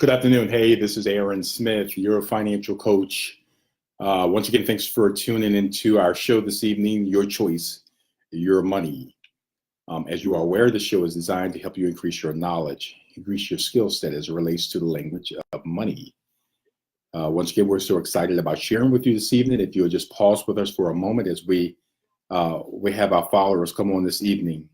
Good afternoon. Hey, this is Aaron Smith, your financial coach. Once again, thanks for tuning into our show this evening, Your Choice, Your Money. As you are aware, the show is designed to help you increase your knowledge, increase your skill set as it relates to the language of money. Once again, we're so excited about sharing with you this evening. If you'll just pause with us for a moment as we have our followers come on this evening.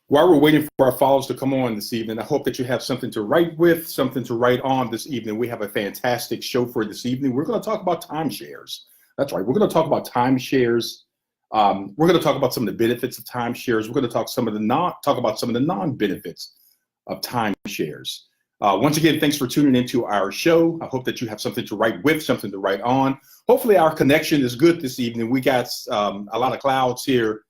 While we're waiting for our followers to come on this evening, I hope that you have something to write with, something to write on this evening. We have a fantastic show for this evening. We're going to talk about timeshares. That's right. We're going to talk about timeshares. We're going to talk about some of the benefits of timeshares. We're going to talk about some of the non-benefits of timeshares. Once again, thanks for tuning into our show. I hope that you have something to write with, something to write on. Hopefully our connection is good this evening. We got a lot of clouds here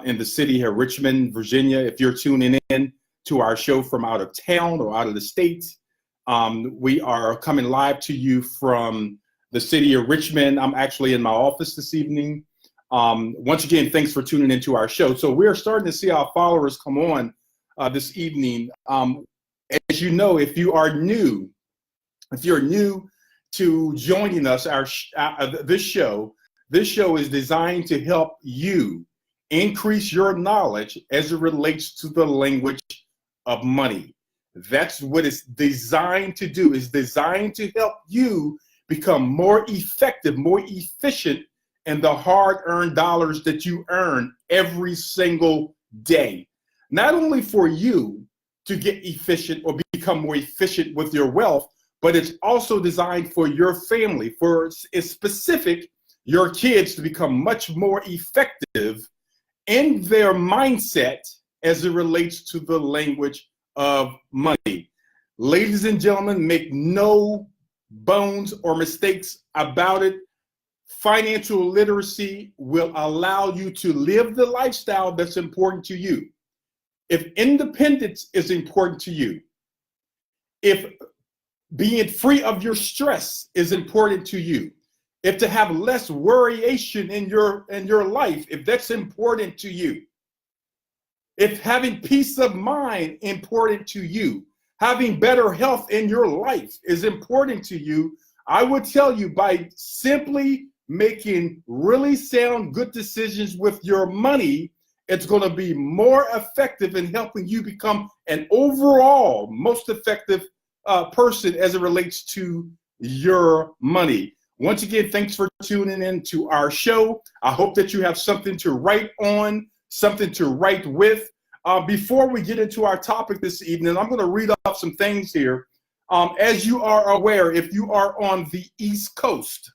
in the city here, Richmond, Virginia. If you're tuning in to our show from out of town or out of the state, we are coming live to you from the city of Richmond. I'm actually in my office this evening. Once again, thanks for tuning into our show. So we're starting to see our followers come on this evening. As you know, if you're new to joining us, this show is designed to help you increase your knowledge as it relates to the language of money. That's what it's designed to do. It's designed to help you become more effective, more efficient in the hard-earned dollars that you earn every single day. Not only for you to get efficient or become more efficient with your wealth, but it's also designed for your family, for it's specific, your kids to become much more effective in their mindset as it relates to the language of money. Ladies and gentlemen, make no bones or mistakes about it. Financial literacy will allow you to live the lifestyle that's important to you. If independence is important to you, if being free of your stress is important to you, if to have less worryation in your life, if that's important to you, if having peace of mind important to you, having better health in your life is important to you, I would tell you by simply making really sound good decisions with your money, it's going to be more effective in helping you become an overall most effective person as it relates to your money. Once again, thanks for tuning in to our show. I hope that you have something to write on, something to write with. Before we get into our topic this evening, I'm going to read off some things here. As you are aware, if you are on the East Coast,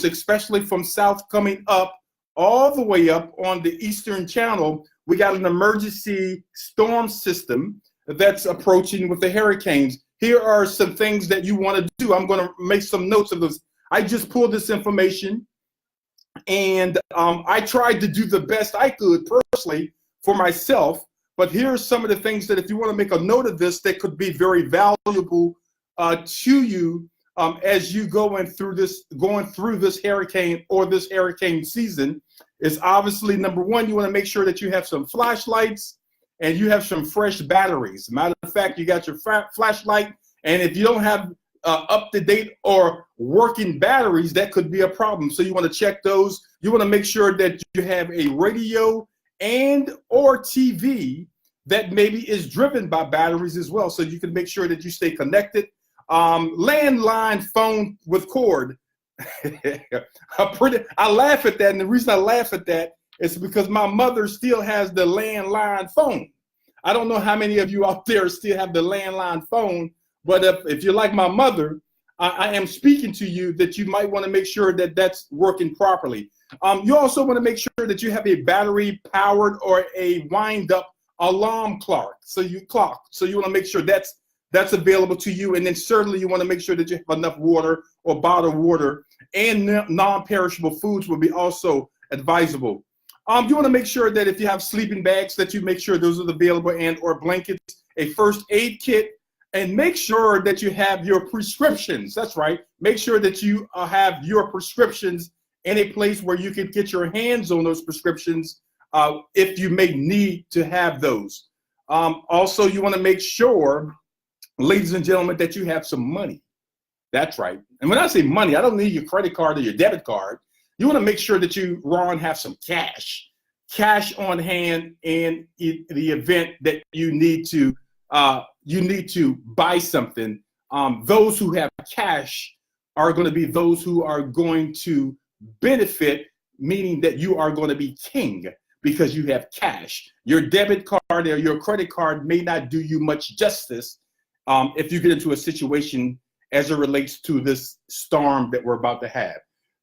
especially from south coming up, all the way up on the Eastern Channel, we got an emergency storm system that's approaching with the hurricanes. Here are some things that you want to do. I'm going to make some notes of this. I just pulled this information, and I tried to do the best I could personally for myself. But here are some of the things that if you want to make a note of this, that could be very valuable to you as you going through this hurricane or this hurricane season. Is obviously number one, you want to make sure that you have some flashlights and you have some fresh batteries. Matter of fact, you got your flashlight, and if you don't have up-to-date or working batteries, that could be a problem. So you want to check those. You want to make sure that you have a radio and or TV that maybe is driven by batteries as well, so you can make sure that you stay connected. Landline phone with cord. I laugh at that, and the reason I laugh at that is because my mother still has the landline phone. I don't know how many of you out there still have the landline phone, but if you're like my mother, I am speaking to you that you might want to make sure that that's working properly. You also want to make sure that you have a battery-powered or a wind-up alarm clock. So you want to make sure that's available to you, and then certainly you want to make sure that you have enough water or bottled water, and non-perishable foods will be also advisable. You want to make sure that if you have sleeping bags, that you make sure those are available, and or blankets, a first aid kit, And make sure that you have your prescriptions. That's right. Make sure that you have your prescriptions in a place where you can get your hands on those prescriptions if you may need to have those. Also, you want to make sure, ladies and gentlemen, that you have some money. That's right. And when I say money, I don't need your credit card or your debit card. You want to make sure that you, Ron, have some cash on hand in the event that you need to buy something. Those who have cash are going to be those who are going to benefit, meaning that you are going to be king because you have cash. Your debit card or your credit card may not do you much justice if you get into a situation as it relates to this storm that we're about to have.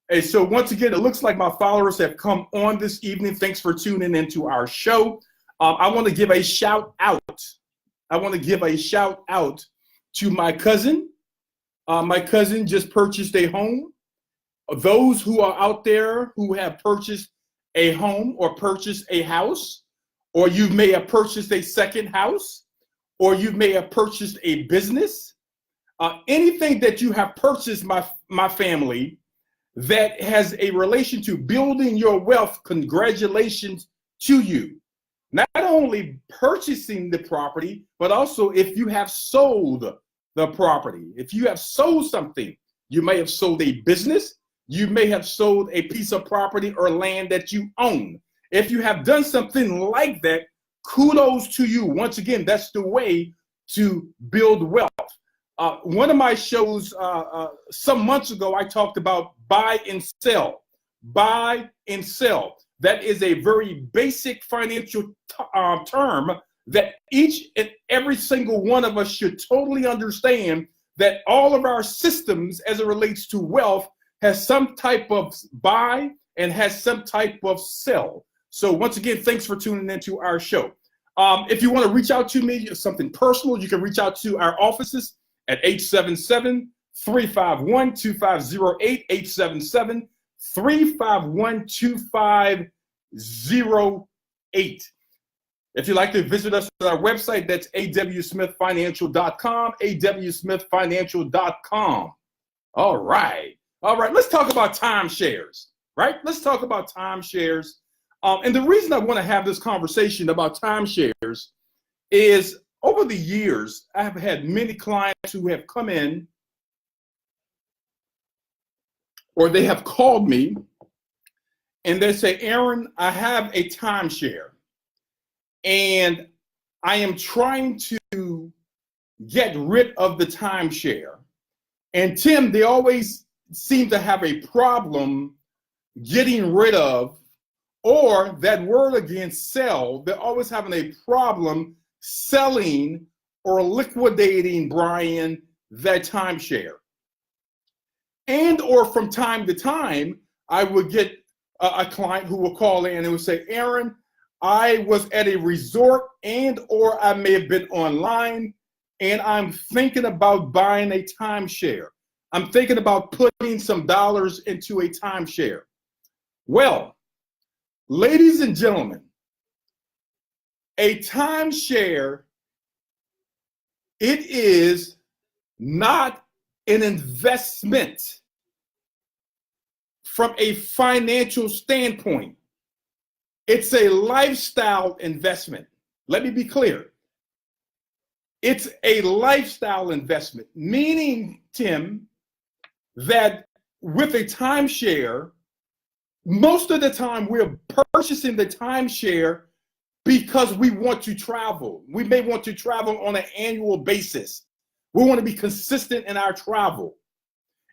And so once again, it looks like my followers have come on this evening. Thanks for tuning into our show. I want to give a shout out. I want to give a shout out to my cousin. My cousin just purchased a home. Those who are out there who have purchased a home or purchased a house, or you may have purchased a second house, or you may have purchased a business, anything that you have purchased, my family, that has a relation to building your wealth, congratulations to you. Not only purchasing the property, but also if you have sold the property. If you have sold something, you may have sold a business, you may have sold a piece of property or land that you own. If you have done something like that, kudos to you. Once again, that's the way to build wealth. One of my shows some months ago, I talked about buy and sell. Buy and sell. That is a very basic financial term that each and every single one of us should totally understand, that all of our systems as it relates to wealth has some type of buy and has some type of sell. So once again, thanks for tuning into our show. If you want to reach out to me, something personal, you can reach out to our offices at 877-351-2508, 877-351-2508. If you'd like to visit us at our website, that's awsmithfinancial.com, awsmithfinancial.com. All right, let's talk about timeshares, right? Let's talk about timeshares. And the reason I want to have this conversation about timeshares is over the years, I have had many clients who have come in, or they have called me, and they say, Aaron, I have a timeshare, and I am trying to get rid of the timeshare. And Tim, they always seem to have a problem getting rid of, or that word again, sell, they're always having a problem selling or liquidating, Brian, that timeshare. And or from time to time, I would get a client who will call in and would say, Aaron, I was at a resort and or I may have been online and I'm thinking about buying a timeshare. I'm thinking about putting some dollars into a timeshare. Well, ladies and gentlemen, a timeshare, it is not an investment from a financial standpoint. It's a lifestyle investment. Let me be clear. It's a lifestyle investment, meaning, Tim, that with a timeshare, most of the time we're purchasing the timeshare because we want to travel. We may want to travel on an annual basis. We want to be consistent in our travel.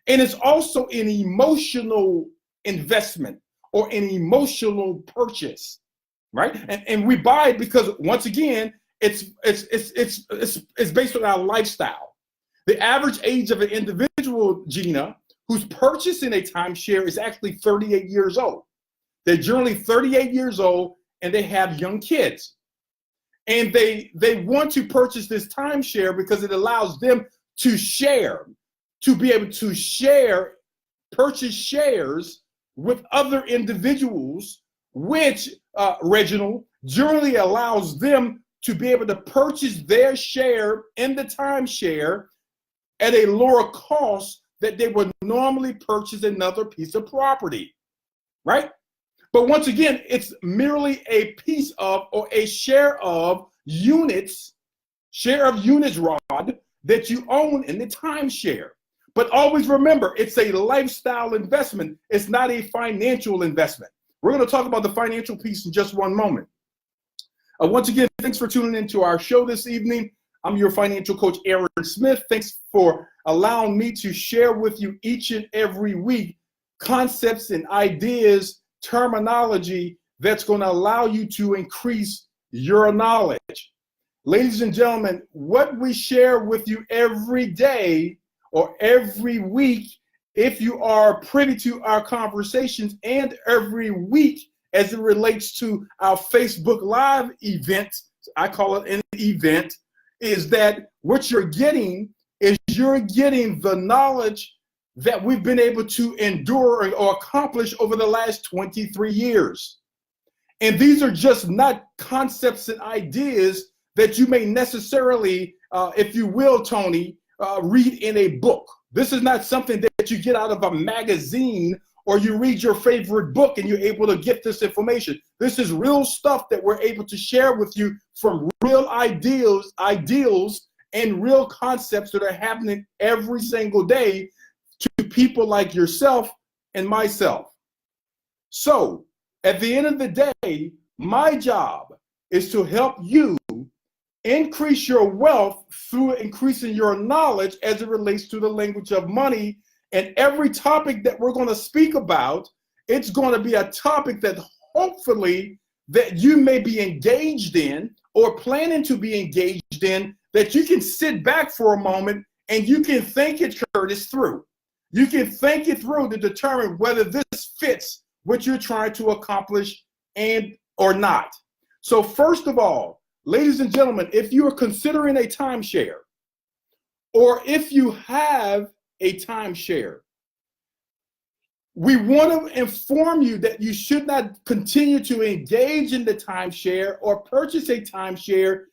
And it's also an emotional investment or an emotional purchase, right? And we buy it because, once again, it's based on our lifestyle. The average age of an individual, Gina, who's purchasing a timeshare is actually 38 years old. They're generally 38 years old and they have young kids. And they want to purchase this timeshare because it allows them to share, to be able to share, purchase shares with other individuals, which, Reginald, generally allows them to be able to purchase their share in the timeshare at a lower cost that they would normally purchase another piece of property, right? But once again, it's merely a piece of or a share of units, Rod, that you own in the timeshare. But always remember, it's a lifestyle investment. It's not a financial investment. We're going to talk about the financial piece in just one moment. Once again, thanks for tuning into our show this evening. I'm your financial coach, Aaron Smith. Thanks for allowing me to share with you each and every week concepts and ideas, terminology that's going to allow you to increase your knowledge. Ladies and gentlemen, what we share with you every day or every week, if you are privy to our conversations, and every week as it relates to our Facebook Live event, I call it an event, is that what you're getting is you're getting the knowledge that we've been able to endure or accomplish over the last 23 years. And these are just not concepts and ideas that you may necessarily, if you will, Tony, read in a book. This is not something that you get out of a magazine or you read your favorite book and you're able to get this information. This is real stuff that we're able to share with you from real ideals and real concepts that are happening every single day to people like yourself and myself. So at the end of the day, my job is to help you increase your wealth through increasing your knowledge as it relates to the language of money. And every topic that we're going to speak about, it's going to be a topic that hopefully that you may be engaged in or planning to be engaged in, that you can sit back for a moment and you can think it, Curtis, through. You can think it through to determine whether this fits what you're trying to accomplish and or not. So first of all, ladies and gentlemen, if you are considering a timeshare, or if you have a timeshare, we want to inform you that you should not continue to engage in the timeshare or purchase a timeshare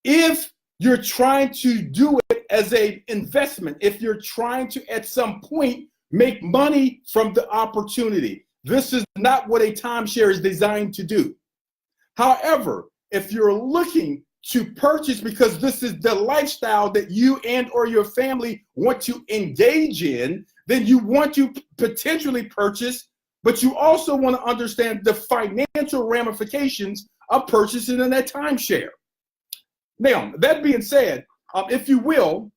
if you're trying to do it as an investment, if you're trying to at some point make money from the opportunity. This is not what a timeshare is designed to do. However, if you're looking to purchase because this is the lifestyle that you and or your family want to engage in, then you want to potentially purchase, but you also want to understand the financial ramifications of purchasing in that timeshare. Now, that being said, if you will,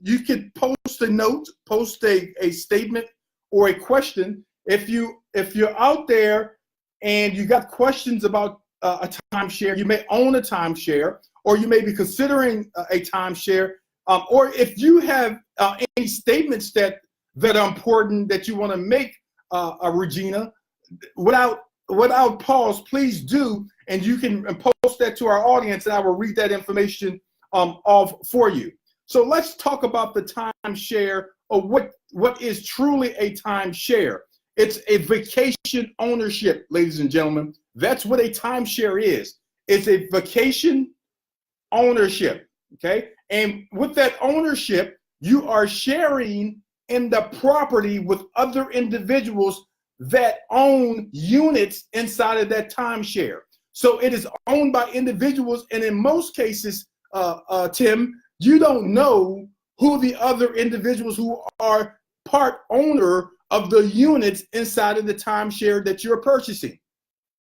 you could post a note, post a statement or a question. If you're out there and you got questions about a timeshare, you may own a timeshare, or you may be considering a timeshare, or if you have any statements that are important that you want to make, Regina, without pause, please do, and you can post that to our audience, and I will read that information off for you. So let's talk about the timeshare, or what is truly a timeshare. It's a vacation ownership, ladies and gentlemen. That's what a timeshare is. It's a vacation ownership, okay? And with that ownership, you are sharing in the property with other individuals that own units inside of that timeshare. So it is owned by individuals, and in most cases, Tim, you don't know who the other individuals who are part owner of the units inside of the timeshare that you're purchasing.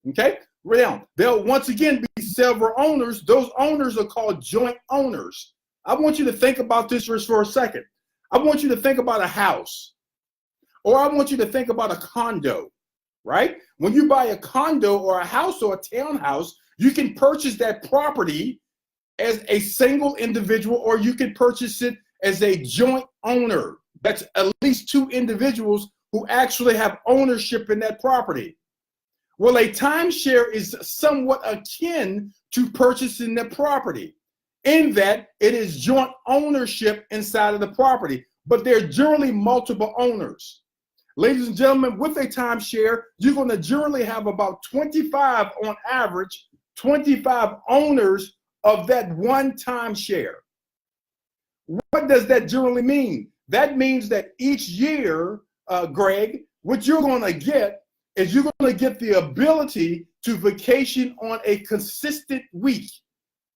Okay? Now, there'll once again be several owners. Those owners are called joint owners. I want you to think about this just for a second. I want you to think about a house, or I want you to think about a condo, right? When you buy a condo or a house or a townhouse, you can purchase that property as a single individual, or you can purchase it as a joint owner. That's at least two individuals who actually have ownership in that property. Well, a timeshare is somewhat akin to purchasing the property in that it is joint ownership inside of the property, but there are generally multiple owners. Ladies and gentlemen, with a timeshare, you're going to generally have about 25 on average 25 owners of that one timeshare. What does that generally mean? That means that each year, Greg, what you're going to get is you're going to get the ability to vacation on a consistent week.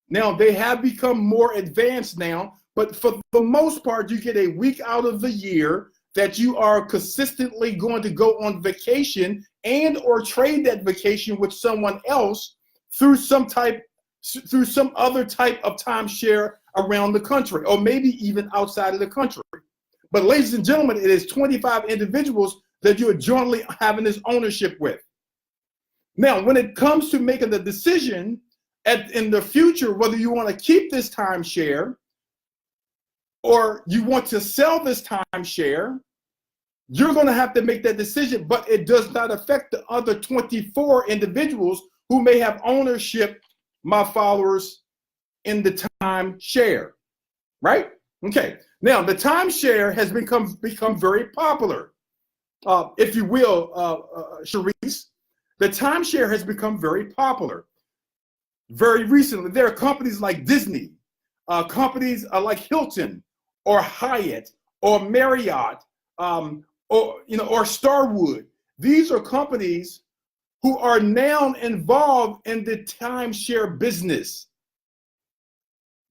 Now, they have become more advanced now, but for the most part, you get a week out of the year that you are consistently going to go on vacation and or trade that vacation with someone else through some other type of timeshare around the country, or maybe even outside of the country. But ladies and gentlemen, it is 25 individuals that you are jointly having this ownership with. Now, when it comes to making the decision in the future, whether you want to keep this timeshare or you want to sell this timeshare, you're going to have to make that decision, but it does not affect the other 24 individuals who may have ownership, my followers, in the timeshare, right? Okay, now the timeshare has become very popular. If you will, Sharice, the timeshare has become very popular. Very recently, there are companies like Disney, companies like Hilton or Hyatt or Marriott, or Starwood. These are companies who are now involved in the timeshare business.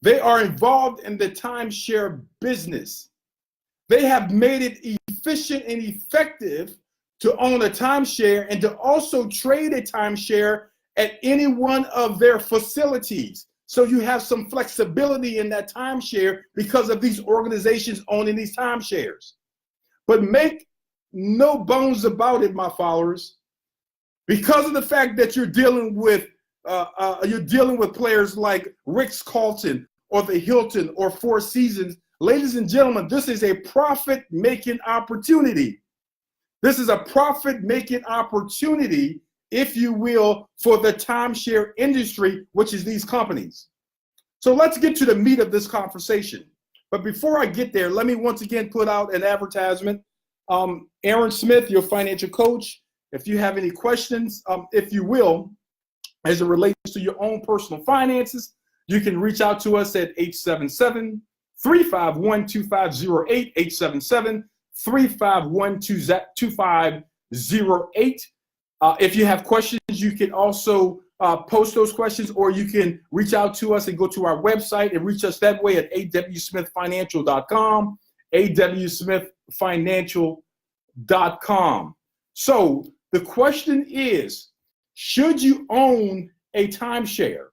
They are involved in the timeshare business. They have made it efficient and effective to own a timeshare and to also trade a timeshare at any one of their facilities. So you have some flexibility in that timeshare because of these organizations owning these timeshares. But make no bones about it, my followers, because of the fact that you're dealing with players like Ritz-Carlton or the Hilton or Four Seasons. Ladies and gentlemen, this is a profit-making opportunity. This is a profit-making opportunity, if you will, for the timeshare industry, which is these companies. So let's get to the meat of this conversation. But before I get there, let me once again put out an advertisement. Aaron Smith, your financial coach, if you have any questions, if you will, as it relates to your own personal finances, you can reach out to us at 877-351-2508, 877-351-2508. If you have questions, you can also post those questions, or you can reach out to us and go to our website and reach us that way at awsmithfinancial.com, awsmithfinancial.com. So the question is, should you own a timeshare?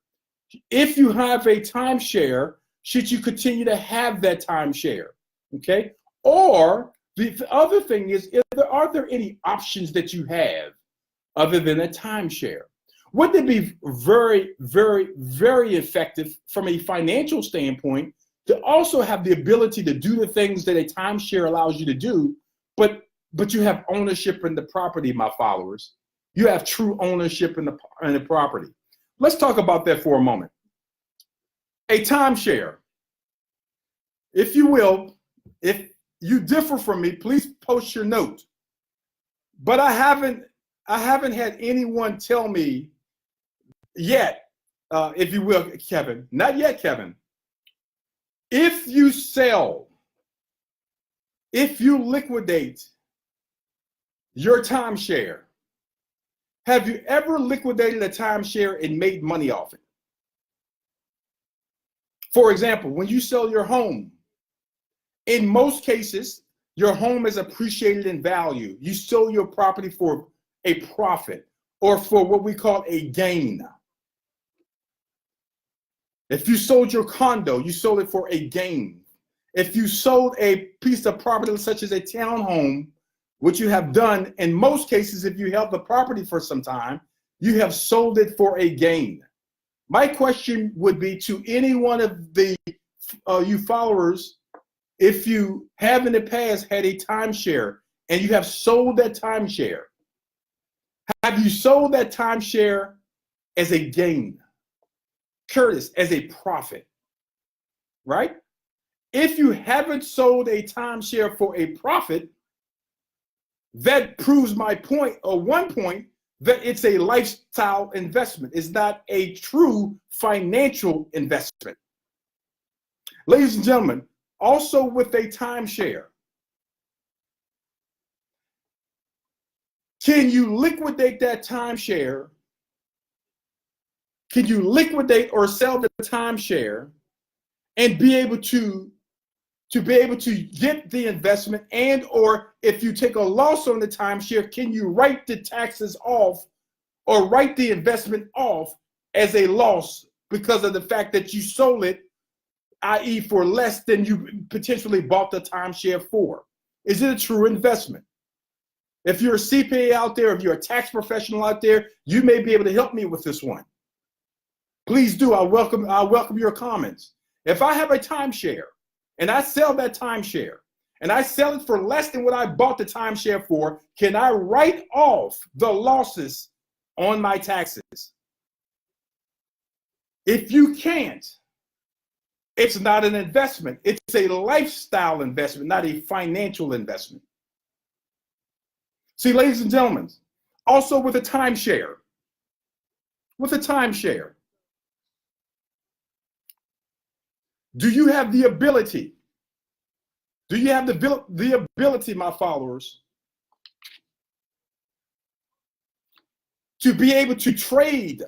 If you have a timeshare, should you continue to have that timeshare? Okay. Or the other thing is, are there any options that you have other than a timeshare? Wouldn't it be very, very, very effective from a financial standpoint to also have the ability to do the things that a timeshare allows you to do, but you have ownership in the property, my followers? You have true ownership in the property. Let's talk about that for a moment. A timeshare, if you will, if you differ from me, please post your note. But I haven't had anyone tell me yet, if you will, Kevin, not yet, Kevin. If you sell, if you liquidate your timeshare, have you ever liquidated a timeshare and made money off it? For example, when you sell your home, in most cases, your home is appreciated in value. You sold your property for a profit or for what we call a gain. If you sold your condo, you sold it for a gain. If you sold a piece of property such as a townhome, which you have done in most cases, if you held the property for some time, you have sold it for a gain. My question would be to any one of the you followers, if you have in the past had a timeshare and you have sold that timeshare, have you sold that timeshare as a gain? Curtis, as a profit, right? If you haven't sold a timeshare for a profit, that proves my point, or one point, that it's a lifestyle investment. It's not a true financial investment. Ladies and gentlemen, also with a timeshare, can you liquidate that timeshare? Can you liquidate or sell the timeshare and be able to get the investment? And or if you take a loss on the timeshare, can you write the taxes off or write the investment off as a loss because of the fact that you sold it, i.e. for less than you potentially bought the timeshare for? Is it a true investment? If you're a CPA out there, if you're a tax professional out there, you may be able to help me with this one. Please do. I welcome your comments. If I have a timeshare and I sell that timeshare and I sell it for less than what I bought the timeshare for, can I write off the losses on my taxes? If you can't, it's not an investment. It's a lifestyle investment, not a financial investment. See, ladies and gentlemen, also with a timeshare, do you have the ability, my followers, to be able to trade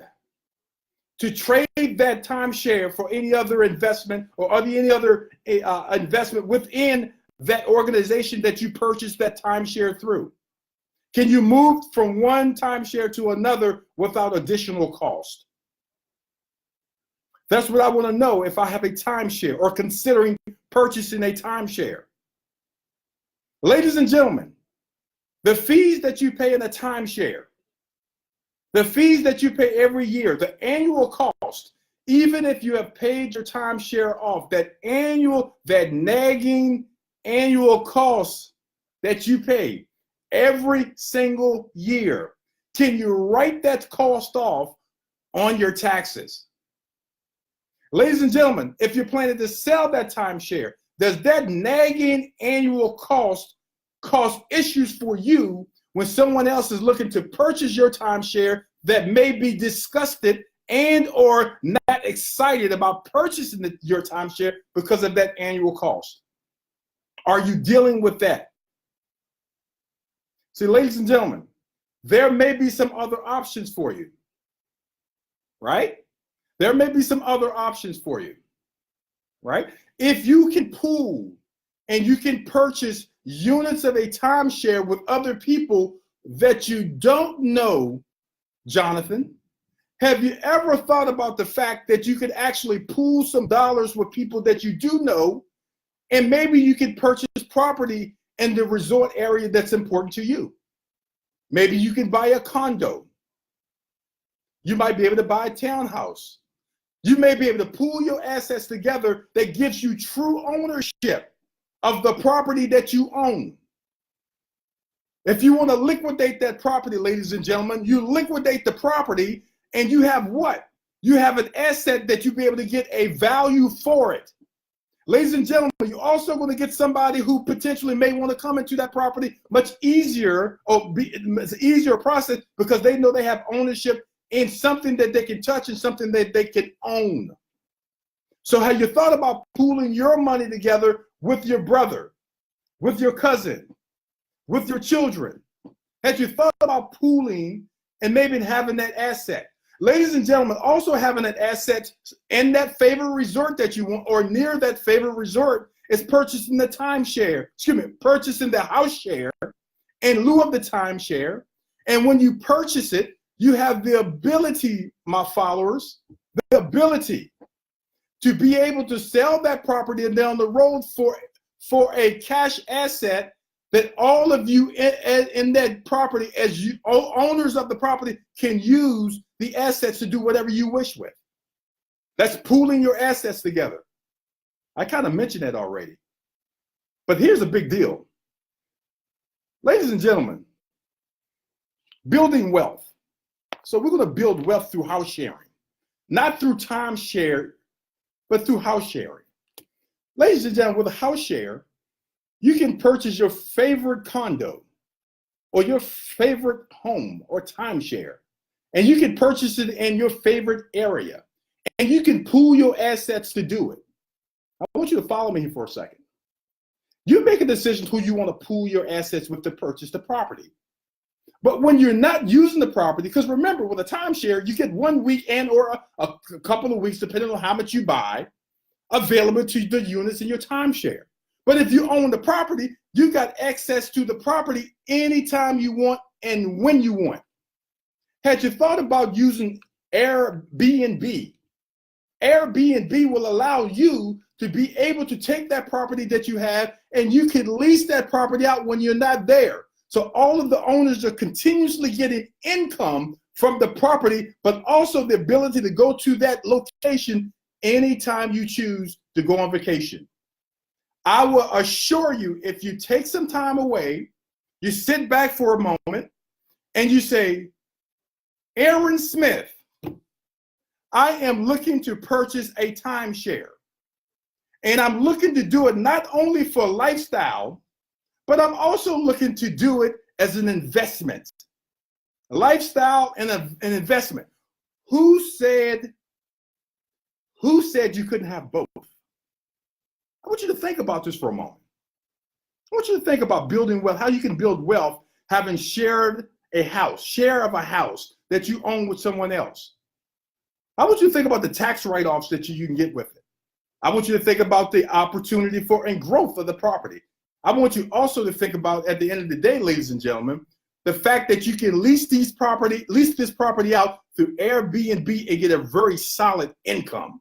that timeshare for any other investment or any other investment within that organization that you purchased that timeshare through? Can you move from one timeshare to another without additional cost? That's what I want to know if I have a timeshare or considering purchasing a timeshare. Ladies and gentlemen, the fees that you pay in a timeshare, the fees that you pay every year, the annual cost, even if you have paid your timeshare off, that nagging annual cost that you pay every single year, can you write that cost off on your taxes? Ladies and gentlemen, if you're planning to sell that timeshare, does that nagging annual cost cause issues for you when someone else is looking to purchase your timeshare that may be disgusted and or not excited about purchasing your timeshare because of that annual cost? Are you dealing with that? See, ladies and gentlemen, there may be some other options for you, right? There may be some other options for you, right? If you can pool and you can purchase units of a timeshare with other people that you don't know, Jonathan, have you ever thought about the fact that you could actually pool some dollars with people that you do know, and maybe you could purchase property in the resort area that's important to you? Maybe you can buy a condo. You might be able to buy a townhouse. You may be able to pool your assets together that gives you true ownership of the property that you own. If you want to liquidate that property, ladies and gentlemen, you liquidate the property and you have what? You have an asset that you'll be able to get a value for it. Ladies and gentlemen, you're also going to get somebody who potentially may want to come into that property much easier, or it's an easier process because they know they have ownership in something that they can touch and something that they can own. So have you thought about pooling your money together with your brother, with your cousin, with your children? Have you thought about pooling and maybe having that asset? Ladies and gentlemen, also having an asset in that favorite resort that you want or near that favorite resort is purchasing the timeshare, purchasing the house share in lieu of the timeshare. And when you purchase it, you have the ability, my followers, the ability to be able to sell that property and down the road for a cash asset that all of you in that property, as you owners of the property, can use the assets to do whatever you wish with. That's pooling your assets together. I kind of mentioned that already. But here's a big deal. Ladies and gentlemen, building wealth. So we're going to build wealth through house sharing, not through timeshare, but through house sharing. Ladies and gentlemen, with a house share, you can purchase your favorite condo or your favorite home or timeshare, and you can purchase it in your favorite area, and you can pool your assets to do it. I want you to follow me here for a second. You make a decision who you want to pool your assets with to purchase the property. But when you're not using the property, because remember, with a timeshare, you get 1 week and or a couple of weeks, depending on how much you buy, available to the units in your timeshare. But if you own the property, you got access to the property anytime you want and when you want. Had you thought about using Airbnb? Airbnb will allow you to be able to take that property that you have and you can lease that property out when you're not there. So all of the owners are continuously getting income from the property, but also the ability to go to that location anytime you choose to go on vacation. I will assure you, if you take some time away, you sit back for a moment and you say, Aaron Smith, I am looking to purchase a timeshare. And I'm looking to do it not only for lifestyle, but I'm also looking to do it as an investment. A lifestyle and an investment. Who said you couldn't have both? I want you to think about this for a moment. I want you to think about building wealth, how you can build wealth having shared a house, share of a house that you own with someone else. I want you to think about the tax write-offs that you can get with it. I want you to think about the opportunity for and growth of the property. I want you also to think about, at the end of the day, ladies and gentlemen, the fact that you can lease this property out through Airbnb and get a very solid income.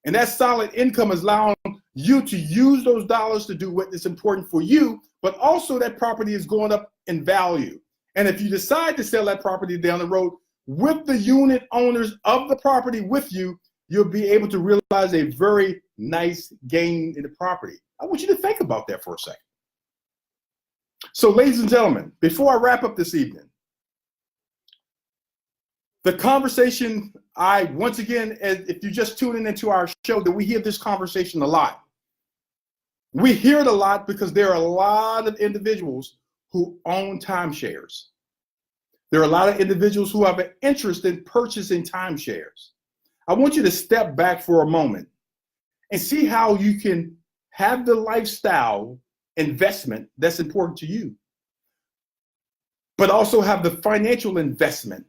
And that solid income is allowing you to use those dollars to do what is important for you, but also that property is going up in value. And if you decide to sell that property down the road with the unit owners of the property with you, you'll be able to realize a very nice gain in the property. I want you to think about that for a second. So, ladies and gentlemen, before I wrap up this evening, the conversation, once again, if you're just tuning into our show, that we hear this conversation a lot. We hear it a lot because there are a lot of individuals who own timeshares. There are a lot of individuals who have an interest in purchasing timeshares. I want you to step back for a moment and see how you can have the lifestyle investment that's important to you, but also have the financial investment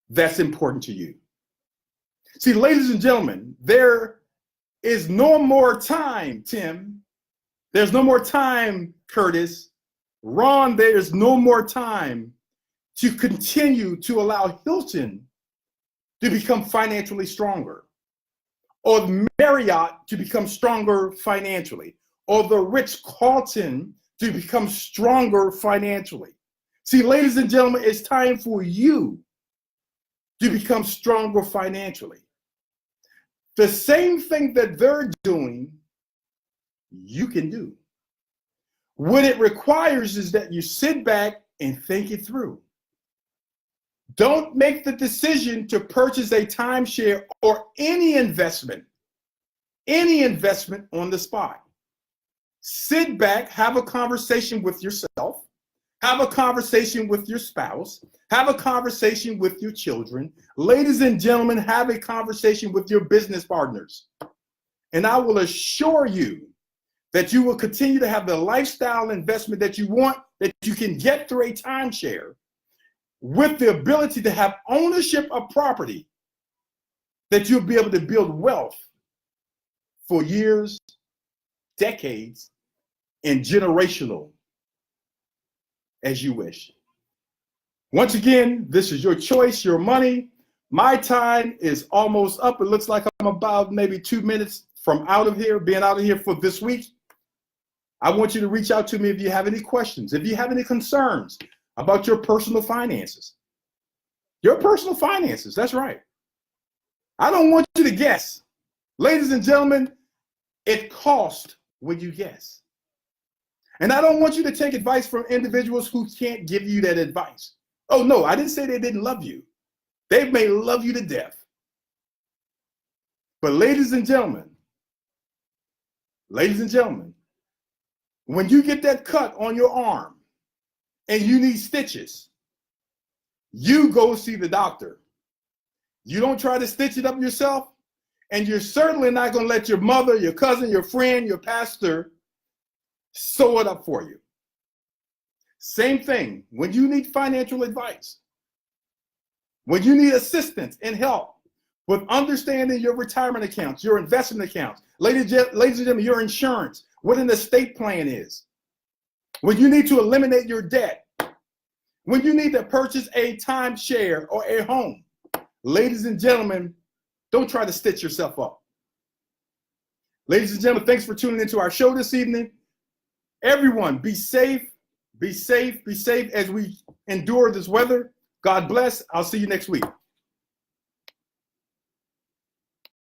that's important to you. See, ladies and gentlemen, there is no more time, Tim. There's no more time, Curtis. Ron, there's no more time to continue to allow Hilton to become financially stronger, or Marriott to become stronger financially, or the Ritz-Carlton to become stronger financially. See, ladies and gentlemen, it's time for you to become stronger financially. The same thing that they're doing, you can do. What it requires is that you sit back and think it through. Don't make the decision to purchase a timeshare or any investment on the spot. Sit back, have a conversation with yourself, have a conversation with your spouse, have a conversation with your children. Ladies and gentlemen, have a conversation with your business partners. And I will assure you that you will continue to have the lifestyle investment that you want, that you can get through a timeshare, with the ability to have ownership of property, that you'll be able to build wealth for years, decades, and generational as you wish. Once again, this is your choice, your money. My time is almost up. It looks like I'm about maybe 2 minutes from being out of here for this week. I want you to reach out to me if you have any questions, if you have any concerns about your personal finances. Your personal finances, that's right. I don't want you to guess. Ladies and gentlemen, it costs when you guess. And I don't want you to take advice from individuals who can't give you that advice. Oh no, I didn't say they didn't love you. They may love you to death. But ladies and gentlemen, when you get that cut on your arm, and you need stitches, you go see the doctor. You don't try to stitch it up yourself, and you're certainly not going to let your mother, your cousin, your friend, your pastor sew it up for you. Same thing when you need financial advice, when you need assistance and help with understanding your retirement accounts, your investment accounts, ladies and gentlemen, your insurance, what an estate plan is, when you need to eliminate your debt, when you need to purchase a timeshare or a home. Ladies and gentlemen, don't try to stitch yourself up. Ladies and gentlemen, thanks for tuning into our show this evening. Everyone, be safe, be safe, be safe as we endure this weather. God bless. I'll see you next week.